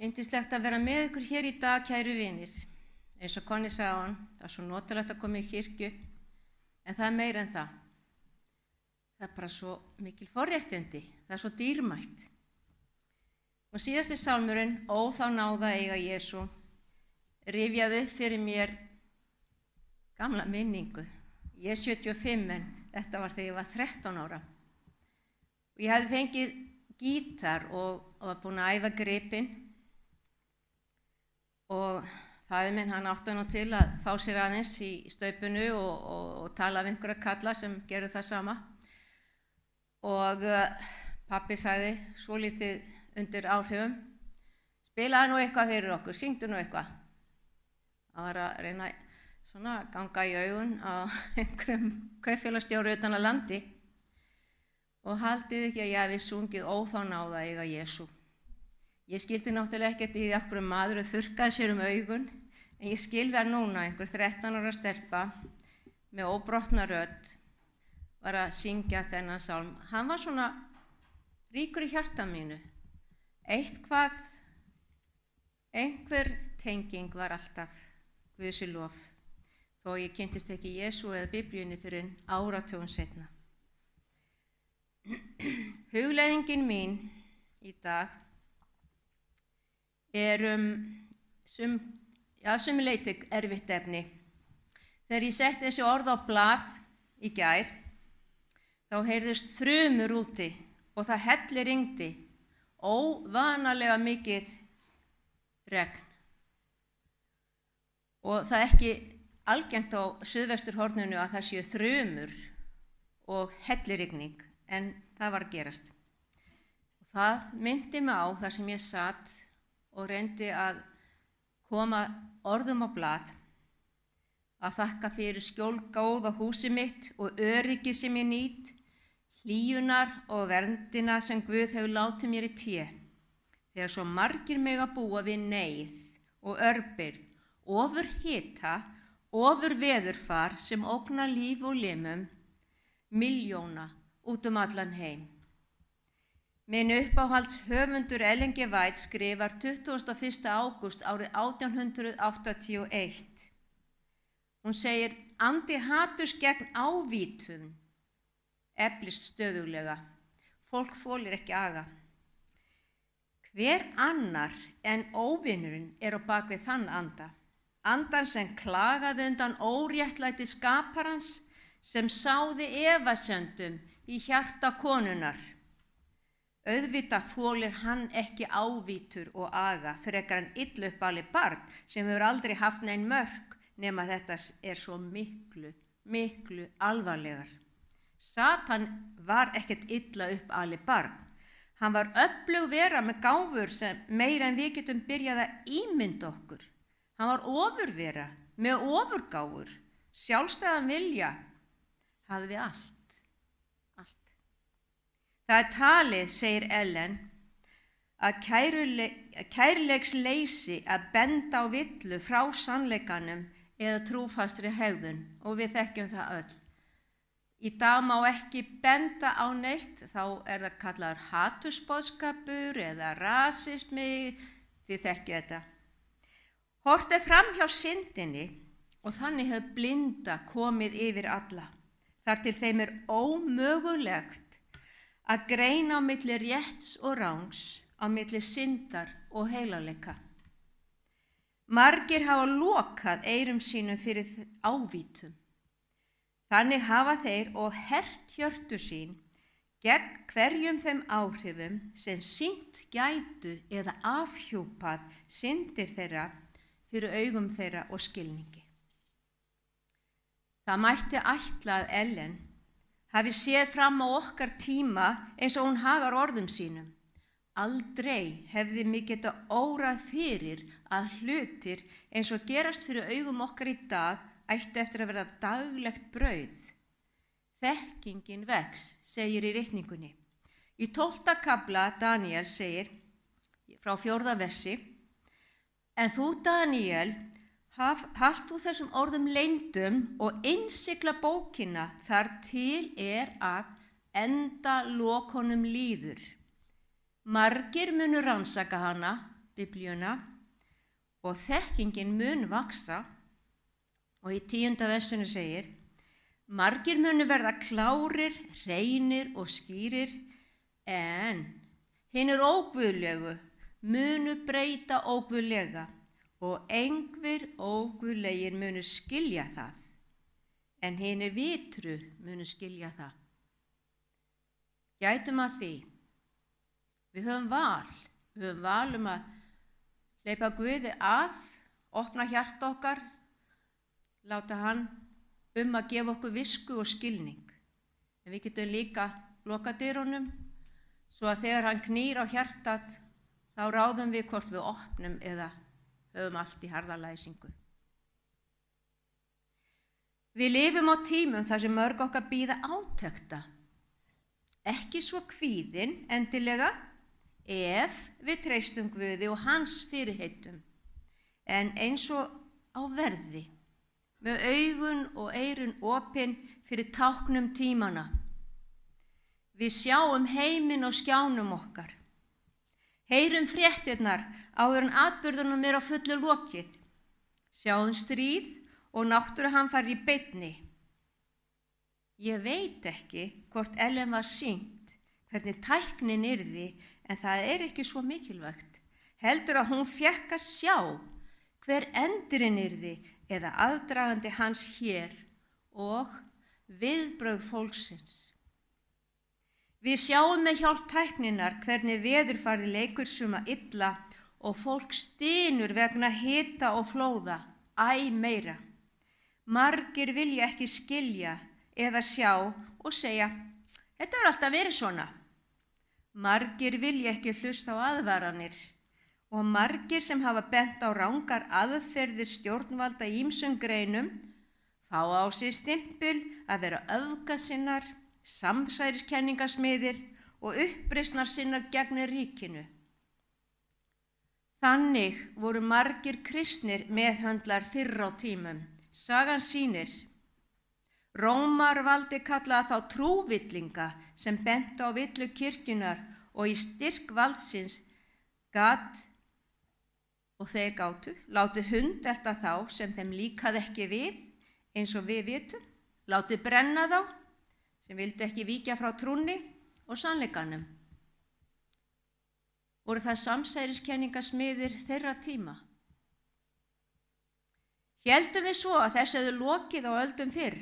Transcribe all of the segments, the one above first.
Yndislegt að vera með ykkur hér í dag, kæru vinir. Eins og Conny sagði hann, það er svo notalegt að koma í kirkju, en það er meira en það. Það er bara svo mikil forréttindi, það er svo dýrmætt. Og síðasti sálmurinn, Ó þá náða eiga Jesú, rifjaði upp fyrir mér gamla minningu. Ég er 75 en þetta var þegar ég var 13 ára. Og ég hefði fengið gítar og var búin að æfa gripinn. Og faðir minn hann átti nú til að fá sér aðeins í staupinu og tala við einhverja kalla sem gerðu það sama. Og pabbi sagði svolítið undir áhrifum, spilaði nú eitthvað fyrir okkur, syngdu nú eitthvað. Það var að reyna svona ganga í augun á einhverjum kaupfélagsstjóri utan að landi. Og haldið ekki að ég hafi sungið Ó þá náða eiga Jesú. Ég skildi náttúrulega ekkert í því af hverju maður þurrkaði sér augun, en ég skildi það núna, einhver 13 ára stelpa með óbrotna rödd var að syngja þennan sálm. Hann var svona ríkur í hjarta mínu. Einhver tenging var alltaf Guðs lof, þó ég kynntist ekki Jesú eða Biblíunni fyrir áratugum seinna. Hugleiðingin mín í dag er sumuleyti erfitt efni. Þegar ég setti þessi orð á blað í gær, þá heyrðust þrumur úti og það hellirigndi, óvanalega mikið regn. Og það er ekki algengt á suðvesturhorninu að það séu þrumur og hellirigning, en það var að gerast. Og það myndi mig á þar sem ég satt og reyndi að koma orðum á blað, að þakka fyrir skjólgóð á húsi mitt og öryggi sem ég nýt, hlýjunar og verndina sem Guð hefur látið mér í té, þegar svo margir mega búa við neyð og örbirgð, ofurhita, ofurveðurfar sem ógna líf og limum, milljóna út allan heim. Minn uppáhalds höfundur Ellen G. White skrifar 21. ágúst árið 1881. Hún segir, andi haturs gegn ávítum eflist stöðuglega. Fólk þolir ekki aga. Hver annar en óvinurinn er á bak við þann anda? Andan sem klagaði undan óréttlæti skaparans, sem sáði efasemdum í hjarta konunnar. Auðvitað þolir hann ekki ávítur og aga frekar en illuppalið barn sem hefur aldrei haft nein mörk, nema þetta er svo miklu alvarlegar. Satan var ekkert illa uppalið barn. Hann var öflug vera með gáfur sem meira en við getum byrjað að ímynda okkur. Hann var ofurvera með ofurgáfur, sjálfstæðan vilja, hafði allt. Það er talið, segir Ellen, að kærleiksleysi að benda á villu frá sannleikanum eða trúfastri hegðun, og við þekkjum það öll. Í dag má ekki benda á neitt, þá er það kallaður hatursboðskapur eða rasismi, þið þekkið þetta. Horft er fram hjá syndinni og þannig hefur blinda komið yfir alla, þar til þeim er ómögulegt að greina á milli rétts og rangs, á milli syndar og heilagleika. Margir hafa lokað eyrum sínum fyrir ávítum. Þannig hafa þeir og hert hjörtu sín gegn hverjum þeim áhrifum sem sýnt gætu eða afhjúpað syndir þeirra fyrir augum þeirra og skilningi. Það mætti ætla að Ellen hafi séð fram á okkar tíma eins og hún hagar orðum sínum. Aldrei hefði mig geta órað fyrir að hlutir eins og gerast fyrir augum okkar í dag ættu eftir að verða daglegt brauð. Þekkingin vex, segir í ritningunni. Í 12. kafla Daniel segir frá 4. versi, en þú Daniel, halt þú þessum orðum leyndum og innsigla bókina þar til er að enda lokunum líður. Margir munu rannsaka hana, Biblíuna og þekkingin mun vaksa og í 10. versinu segir: margir munu verða klárir, hreinir og skýrir, en hinir óguðlegu munu breyta óguðlega og engir óguðlegir munu skilja það, en hinir vitru munu skilja það. Gætum að því. Við höfum val um að hleypa Guði að, opna hjarta okkar, láta hann að gefa okkur visku og skilning. En við getum líka lokað dyrunum, svo að þegar hann knýr á hjartað, þá ráðum við hvort við opnum eða höfum allt í harðalæsingu. Við lifum á tímum þar sem mörg okkar bíða átekta. Ekki svo kvíðin endilega, ef við treystum Guði og hans fyrirheitum, en eins og á verði, með augun og eyrun opin fyrir táknum tímana. Við sjáum heiminn á skjánum okkar, heyrum fréttirnar áður en atburðunum á fullu lokið, sjáum stríð og náttúruhamfarir í beinni. Ég veit ekki hvort Ellen var sýnt hvernig tæknin yrði, en það ekki svo mikilvægt. Heldur að hún fékk að sjá hver endurinn yrði eða aðdragandi hans hér og viðbrögð fólksins. Við sjáum með hjálp tækninnar hvernig veðurfarið leikur suma illa og fólk stynur vegna hita og flóða, æ meira. Margir vilja ekki skilja eða sjá og segja: þetta har alltaf verið svona. Margir vilja ekki hlusta á aðvaranir og margir sem hafa bent á rangar aðferðir stjórnvalda í ýmsum greinum fá á sig stimpil að vera öfgasinnar, samsæriskenningasmiðir og uppreisnarsinnar gegn ríkinu. Þannig voru margir kristnir meðhöndlar fyrr á tímum. Sagan sýnir. Rómarvaldi kallaði þá trúvillinga sem bentu á villu kirkjunar og í styrk valdsins þeir gátu láti hundelta þá sem þeim líkaði ekki við, eins og við vitum, láti brenna þá sem vildi ekki víkja frá trúnni og sannleikanum. Voru það samsæriskenningasmiðir þeirra tíma. Héldum við svo að þess hefðu lokið á öldum fyrr?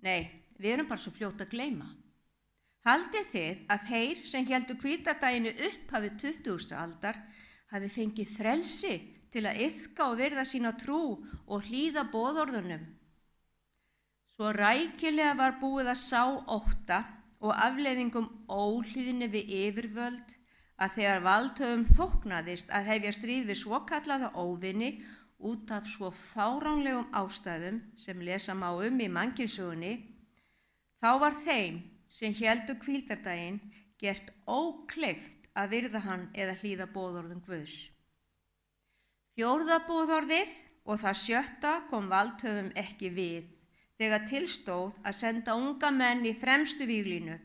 Nei, við erum bara svo fljót að gleyma. Haldið þið að þeir sem héldu hvítadaginu upphafi 20. aldar hafi fengið frelsi til að iðka og virða sína trú og hlýða boðorðunum? Svo rækilega var búið að sá ótta og afleiðingum óhlýðni við yfirvöld að þegar valdhöfum þóknaðist að hefja stríð við svokallaða óvini út af svo fáránlegum ástæðum sem lesa má í mannkynssögunni, þá var þeim sem héldu hvíldardaginn gert ókleift að virða hann eða hlýða boðorðum Guðs. 4. boðorðið og það 7. kom valdhöfum ekki við þegar tilstóð að senda unga menn í fremstu víglínu.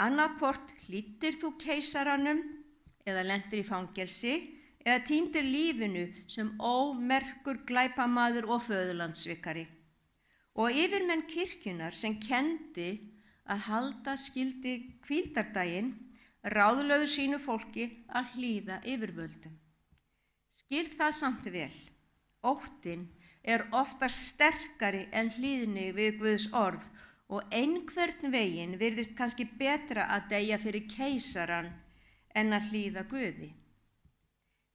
Annaðhvort hlýddir þú keisaranum eða lendir í fangelsi eða týndir lífinu sem ómerkur glæpamaður og föðurlandssvikari. Og yfirmenn kirkjunar sem kendi að halda skildi hvíldardaginn ráðlögðu sínu fólki að hlýða yfirvöldum. Skil það samt vel. Óttinn oftast sterkari en hlýðni við Guðs orð og einhvern veginn virðist kannski betra að deyja fyrir keisaran en að hlýða Guði.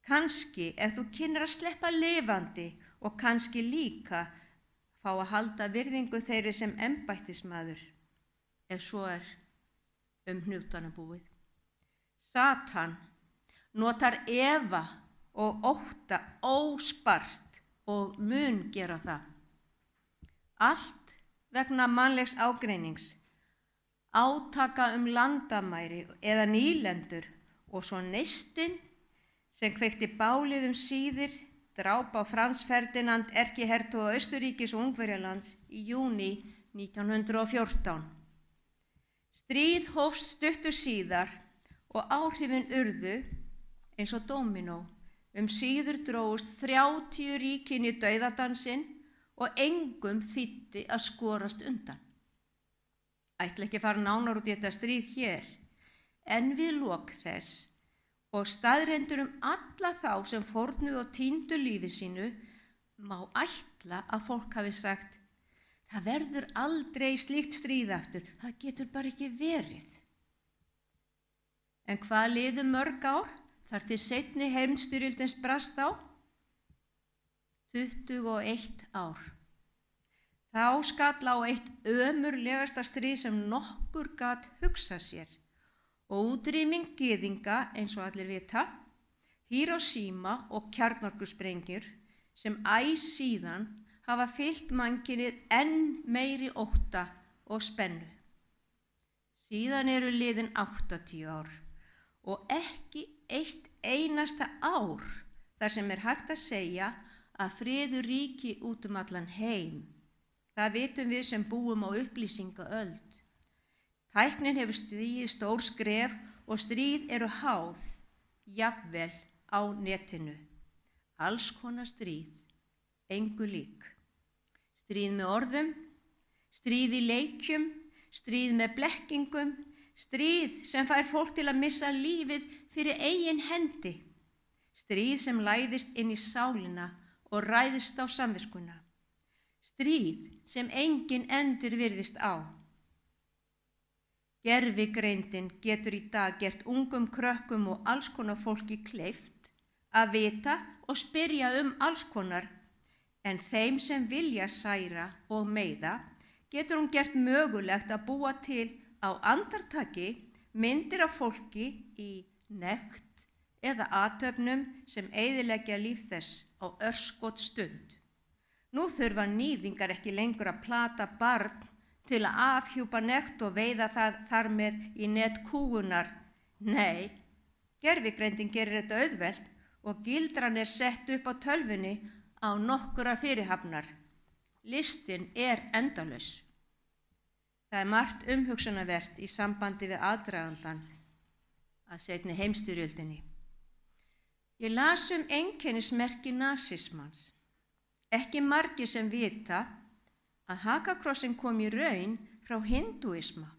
Kannski ef þú kynnir að sleppa lifandi og kannski líka fá að halda virðingu þeirri sem embættismaður, ef svo hnútana búið. Satan notar efa og ótta óspart og mun gera það. Allt vegna mannlegs ágreinings, átaka landamæri eða nýlendur og svo neistinn sem kveikti bálið síðir dráp á Frans Ferdinand erkihertog Austurríkis og Ungverjalands í júní 1914. Stríð hófst stuttu síðar og áhrifin urðu, eins og dóminó. Síður drógust 30 ríkin í dauðadansinn og engum þýddi að skorast undan. Ætla ekki að fara nánar út í þetta stríð hér, en við lok þess og staðreyndur alla þá sem fórnuðu og týndu lífi sínu, má ætla að fólk hafi sagt, það verður aldrei slíkt stríð aftur, það getur bara ekki verið. En hvað liðu mörg ár þar til seinni heimsstyrjöldin brast á? 21 ár. Þá skall á eitt ömurlegasta stríð sem nokkur gat hugsað sér og útrýming gyðinga eins og allir vita, Hiroshima og kjarnorkusprengjur sem síðan hafa fyllt mannkynið enn meiri ótta og spennu. Síðan eru liðin 80 ár og ekki eitt einasta ár þar sem hægt að segja að friður ríki út allan heim. Það vitum við sem búum á upplýsingaöld. Tæknin hefur stigið stór skref og stríð eru háð, jafnvel á netinu. Alls konar stríð, engu lík. Stríð með orðum, stríð í leikjum, stríð með blekkingum, stríð sem fær fólk til að missa lífið fyrir eigin hendi. Stríð sem læðist inn í sálina og ræðist á samviskuna. Stríð sem engin endir virðist á. Gervigreindin getur í dag gert ungum krökkum og alls konar fólki kleift að vita og spyrja alls konar, en þeim sem vilja særa og meiða getur hún gert mögulegt að búa til á andartaki myndir af fólki í nekt eða athöfnum sem eyðileggja líf þess á örskotsstund. Nú þurfa níðingar ekki lengur að plata barn til að afhjúpa nekt og veiða það þar með í net kúgunar. Nei, gervigreindin gerir þetta auðvelt og gildran sett upp á tölvunni á nokkura fyrirhafnar. Listinn endalaus. Það margt umhugsunarvert í sambandi við aðdragandann að seinni heimsstyrjöldinni. Ég las einkennismerki nasismans. Ekki margir sem vita að hakakrossin kom í raun frá hindúisma.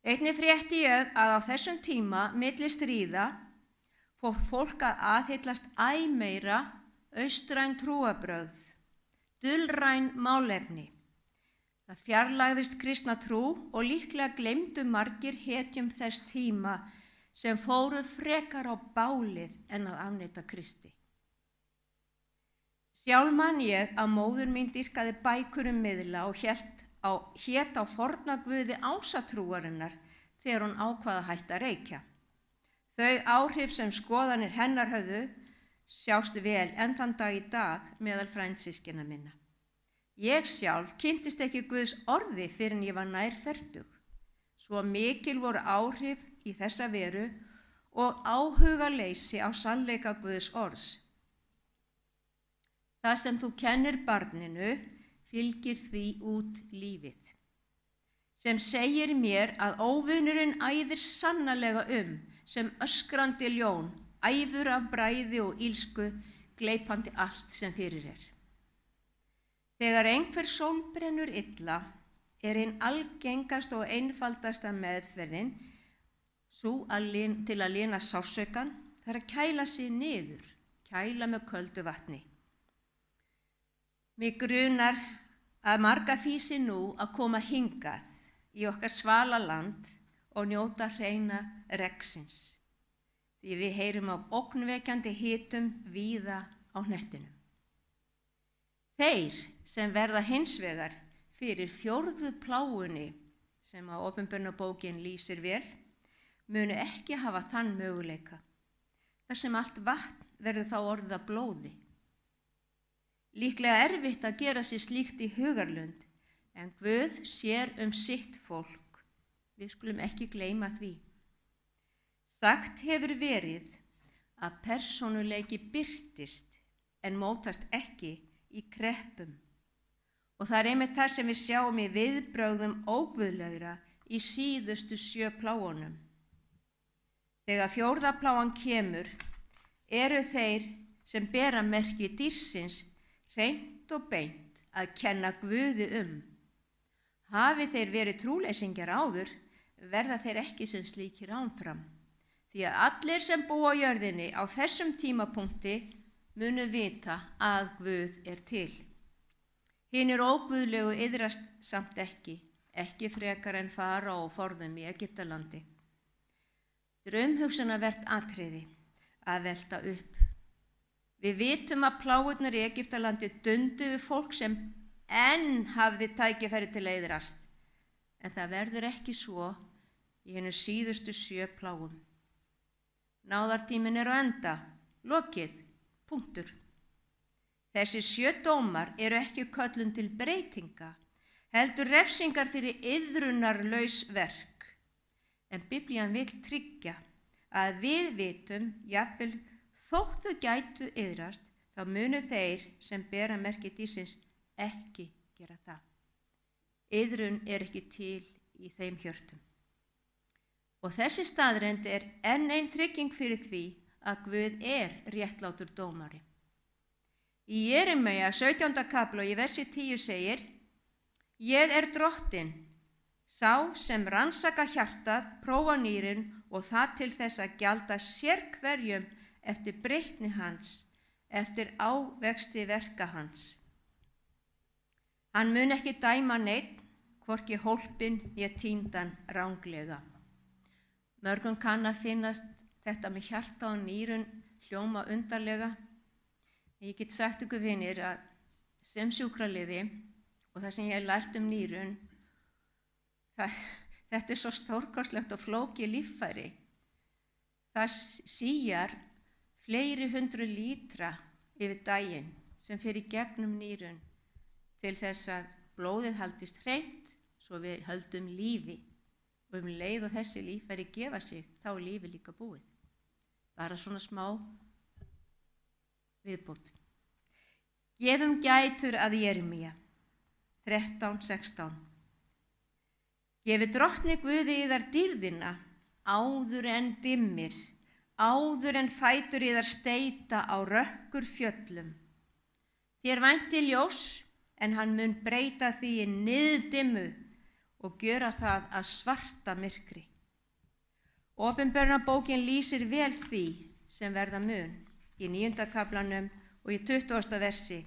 Einnig frétti ég að á þessum tíma milli stríða fór fólk að aðhyllast æ meira austræn trúarbrögð, dulræn málefni. Það fjarlægðist kristna trú og líklega gleymdu margir hetjum þess tíma sem fóru frekar á bálið en að afneita Kristi. Sjálf man ég að móður mín dýrkaði bækur miðla og hét á forna guði ásatrúarinnar þegar hún ákvað að hætta að reykja. Þau áhrif sem skoðanir hennar höfðu sjást vel enn þann dag í dag meðal frændsystkina minna. Ég sjálf kynntist ekki Guðs orði fyrr en ég var nær fertug. Svo mikil voru áhrif í þessa veru og áhugaleysi á sannleika Guðs orðs. Það sem þú kennir barninu fylgir því út lífið. Sem segir mér að óvinurinn æðir sannarlega sem öskrandi ljón, æfur af bræði og ílsku, gleypandi allt sem fyrir er. Þegar einhver sólbrennur illa ein algengast og einfaldasta meðferðin sú til að lina sársaukann, það er að kæla sig niður, kæla með köldu vatni. Mig grunar að marga fýsi nú að koma hingað í okkar svala land og njóta hreina regnsins, því við heyrum af ógnvekjandi hitum víða á hnettinum. Þeir sem verða hinsvegar fyrir 4. plágunni sem á opinberunarbókin lýsir vel, munu ekki hafa þann möguleika, þar sem allt vatn verður þá orðið að blóði. Líklega erfitt að gera sér slíkt í hugarlund, en Guð sér sitt fólk. Við skulum ekki gleyma því. Sagt hefur verið að persónuleiki birtist en mótast ekki í kreppum. Og það einmitt það sem við sjáum í viðbrögðum óguðlegra í síðustu 7 plágunum. Þegar fjórða plágan kemur, eru þeir sem bera merki dýrsins hreint og beint að kenna Guði Hafi þeir verið trúleysingjar áður, verða þeir ekki sem slíkir áfram. Því að allir sem búa á jörðinni á þessum tímapunkti munu vita að Guð til. Hinir óguðlegu iðrast samt ekki frekar en fara og forðum í Egyptalandi. Draumhugsunarvert atriði að velta upp. Við vitum að plágurnar í Egyptalandi dundu við fólk sem enn hafði tækifæri til að iðrast, en það verður ekki svo í hinum síðustu 7 plágum. Náðartíminn á enda, lokið, punktur. Þessi 7 dómar eru ekki köllun til breytinga, heldur refsingar fyrir iðrunarlaus verk. En Biblían vill tryggja að við vitum, jafnvel þótt þau gætu iðrast, þá munu þeir sem bera merki dýrsins ekki gera það. Iðrun ekki til í þeim hjörtum. Og þessi staðreynd enn ein trygging fyrir því að Guð réttlátur dómari. Í Jeremías 17. kafla og í versi 10 segir: Ég Drottinn, sá sem rannsaka hjartað, prófa nýrin og það til þess að gjalda sérhverjum eftir breytni hans, eftir ávexti verka hans. Hann mun ekki dæma neinn, hvorki hólpinn né týndan ranglega. Mörgum kann að finnast þetta með hjarta og nýrun hljóma undarlega. Ég get sagt ykkur vinir að sem sjúkraliði og það sem ég hef lært nýrun, þetta svo stórkostlegt og flókið líffæri. Það síjar fleiri 100 lítra yfir daginn sem fer í gegnum nýrun til þess að blóðið haldist hreint svo við höldum lífi. Og leið og þessi líffæri gefa sig, þá lífi líka búið. Bara svona smá viðbót. Gefum gætur að Jeremías 13:16. Gefi drottni Guði yðar dýrðina, áður en dimmir, áður en fætur yðar steita á rökkur fjöllum. Þér vænti ljós, en hann mun breyta því í niðdimmu og gjöra það að svarta myrkri. Opinberunarbókin lýsir vel því sem verða mun í 9. kaflanum og í 20. versi.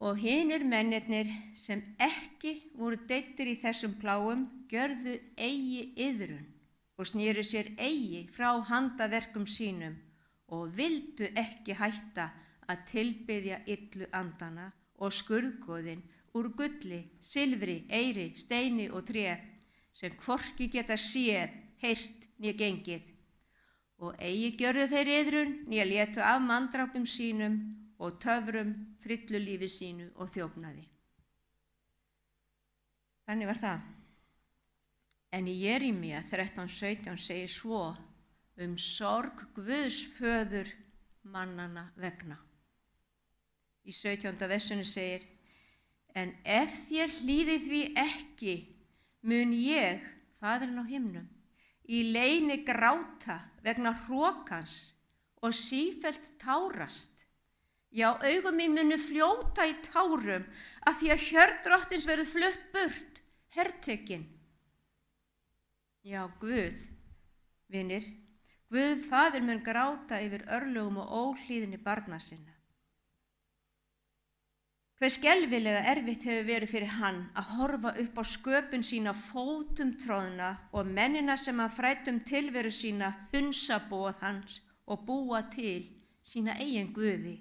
Og hinir mennirnir sem ekki voru deyddir í þessum plágum gjörðu eigi iðrun og snéru sér eigi frá handaverkum sínum og vildu ekki hætta að tilbiðja illu andana og skurðgoðin úr gulli, silfri, eyri, steini og tré sem hvorki geta séð, heyrt né gengið. Og eigi gjörðu þeir iðrun né létu af manndrápum sínum og töfrum frillulífi sínu og þjófnaði. Þannig var það. En í Jeremías 13:17 segir svo sorg Guðs föður mannanna vegna. Í 17. versinu segir: En ef þér hlýðið því ekki, mun ég, Faðirinn á himnum, í leyni gráta vegna hrokans og sífellt tárast. Já, augu mín munu fljóta í tárum af því að hjörð Drottins verður flutt burt, hertekinn. Já, Guð, vinir, Guð Faðir mun gráta yfir örlögum og óhlýðni barna sinna. Hver skelfilega erfitt hefur verið fyrir hann að horfa upp á sköpun sína fótum tróðna og mennina sem að frætum tilveru sína hunsa boð hans og búa til sína eigin guði.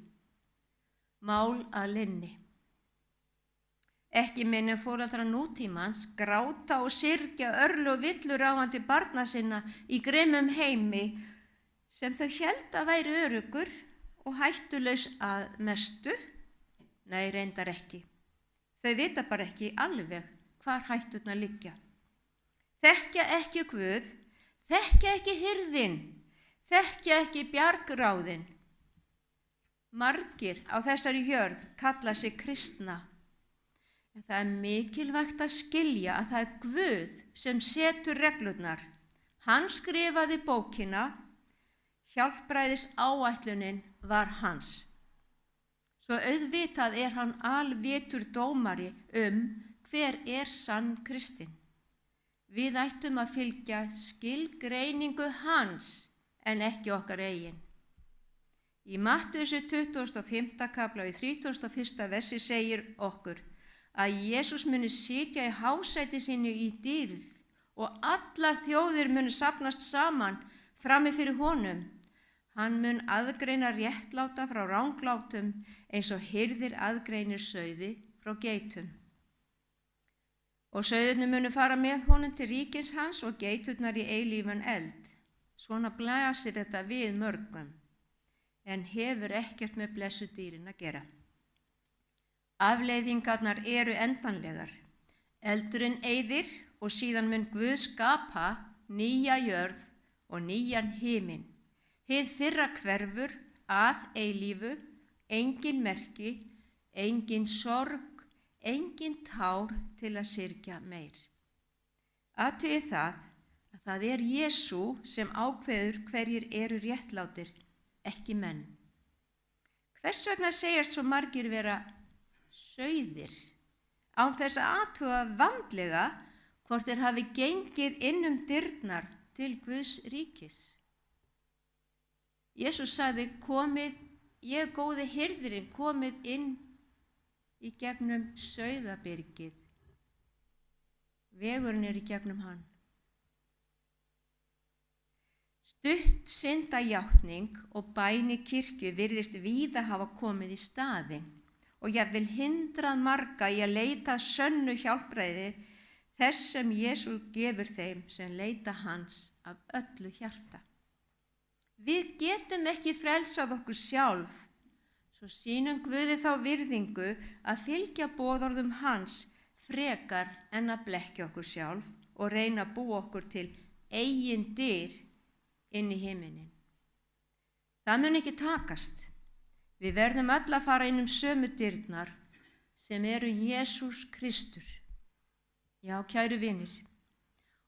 Mál að linni. Ekki minni foreldrar nútímans gráta og syrgja örlög villuráfandi barna sinna í grimmum heimi sem þau héldu að væri öruggur og hættulaus að mestu. Nei, reyndar ekki. Þau vita bara ekki alveg hvar hætturnar liggja. Þekkja ekki Guð, þekkja ekki hirðin, þekkja ekki bjargráðin. Margir á þessari jörð kalla sig kristna. En það mikilvægt að skilja að það Guð sem setur reglurnar. Hann skrifaði bókina, hjálpræðis áætlunin var hans. Svo auðvitað er hann alvitur dómari hver er sann kristinn. Við ættum að fylgja skilgreiningu hans en ekki okkar eigin. Í Mattheusar 25. kafla í 31. versi segir okkur að Jesús muni sitja í hásæti sínu í dýrð og allar þjóðir muni safnast saman frammi fyrir honum. Hann mun aðgreina réttláta frá ranglátum eins og hirðir aðgreinir sauði frá geitum. Og sauðirnir munu fara með honum til ríkis hans og geiturnar í eilífan eld. Svona blasir þetta við mörgum, en hefur ekkert með blessu dýrin að gera. Afleiðingarnar eru endanlegar. Eldurinn eyðir og síðan mun Guð skapa nýja jörð og nýjan himinn. Hið fyrra hverfur að eilífu, engin merki, engin sorg, engin tár til að syrgja meir. Athugið það að það er Jesú sem ákveður hverjir eru réttlátir, ekki menn. Hvers vegna segjast svo margir vera sauðir, án þess að athuga vandlega hvort þeir hafi gengið inn dyrnar til Guðs ríkis? Jesús sagði, komið, ég góði hirðirinn, komið inn í gegnum sauðabyrgið. Vegurinn er í gegnum hann. Stutt syndajátning og bæn í kirkju virðist víða hafa komið í staðinn og jafnvel hindrað marga í að leita sönnu hjálpræði þess sem Jesús gefur þeim sem leita hans af öllu hjarta. Við getum ekki frelsað okkur sjálf, svo sýnum Guði þá virðingu að fylgja boðorðum hans frekar en að blekkja okkur sjálf og reyna að búa okkur til eigin dyr inn í himinin. Það mun ekki takast. Við verðum öll að fara inn sömu dyrnar sem eru Jesús Kristur. Já, kæru vinir,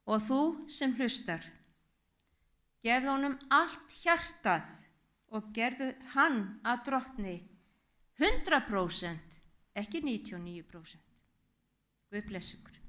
og þú sem hlustar, gefðu honum allt hjartað og gerðu hann að drottni 100%, ekki 99%. Guð blessi ykkur.